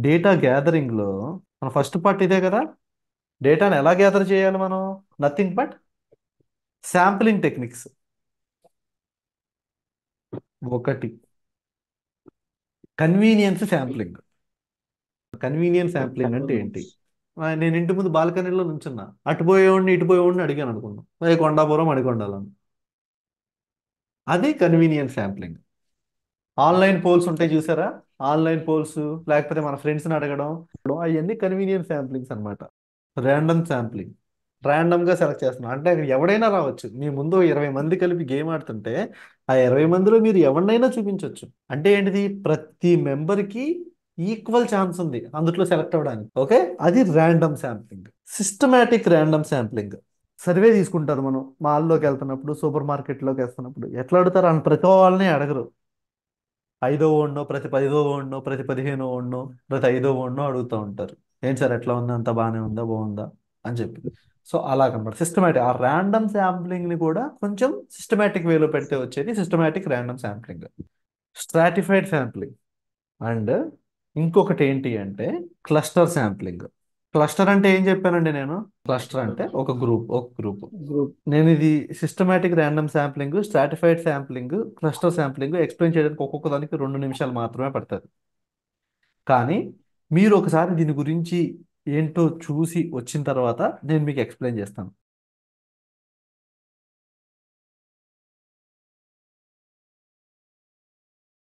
Data గ్యాదరింగ్లో మన first part ఇదే కదా. డేటాను ఎలా గ్యాదర్ చేయాలి మనం? Nothing but sampling techniques. ఒకటి కన్వీనియన్స్ శాంప్లింగ్. కన్వీనియన్స్ శాంప్లింగ్ అంటే ఏంటి? నేను ఇంటి ముందు బాల్కనీలో నుంచున్నా, అటు పోయేవాడిని ఇటు పోయేవాడిని అడిగాను అనుకున్నాను, ఏ కొండాపురం అడిగొండాలని. అది కన్వీనియన్స్ శాంప్లింగ్. ఆన్లైన్ పోల్స్ ఉంటాయి చూసారా? ఆన్లైన్ పోల్స్, లేకపోతే మన ఫ్రెండ్స్ని అడగడం, అవన్నీ కన్వీనియన్స్ శాంప్లింగ్స్ అన్నమాట. Random sampling. గా సెలెక్ట్ చేస్తున్నాం అంటే అక్కడ ఎవడైనా రావచ్చు. మీ ముందు 20 మంది కలిపి గేమ్ ఆడుతుంటే ఆ 20 మందిలో మీరు ఎవరినైనా చూపించవచ్చు. అంటే ఏంటిది? ప్రతి మెంబర్కి ఈక్వల్ ఛాన్స్ ఉంది అందులో సెలెక్ట్ అవ్వడానికి. ఓకే, అది random sampling. Systematic random sampling. Survey తీసుకుంటారు. మనం మాల్లోకి వెళ్తున్నప్పుడు, సూపర్ మార్కెట్లోకి వెళ్తున్నప్పుడు ఎట్లా అడుగుతారు? అని ప్రతి వాళ్ళని అడగరు. ఐదో ఓడినో, ప్రతి 10దో ఓడినో, ప్రతి 15 ఓడినో, ప్రతి 5దో ఓడినో అడుగుతూ ఉంటారు. ఏంటి సార్ ఎట్లా ఉంది? అంత బాగానే ఉందా, బాగుందా అని చెప్పి. సో అలాగనమాట సిస్టమేటిక్. ఆ ర్యాండమ్ శాంప్లింగ్ ని కూడా కొంచెం సిస్టమేటిక్ వేలో పెడితే వచ్చేది systematic random sampling. Stratified sampling. And ఇంకొకటి ఏంటి అంటే క్లస్టర్ శాంప్లింగ్. క్లస్టర్ అంటే ఏం చెప్పానండి నేను? క్లస్టర్ అంటే ఒక గ్రూప్. నేను ఇది systematic random sampling, stratified sampling, cluster sampling explain చేయడానికి ఒక్కొక్క దానికి 2 నిమిషాలు మాత్రమే పడుతుంది. కానీ మీరు ఒకసారి దీని గురించి ఏంటో చూసి వచ్చిన తర్వాత నేను మీకు ఎక్స్ప్లెయిన్ చేస్తాను.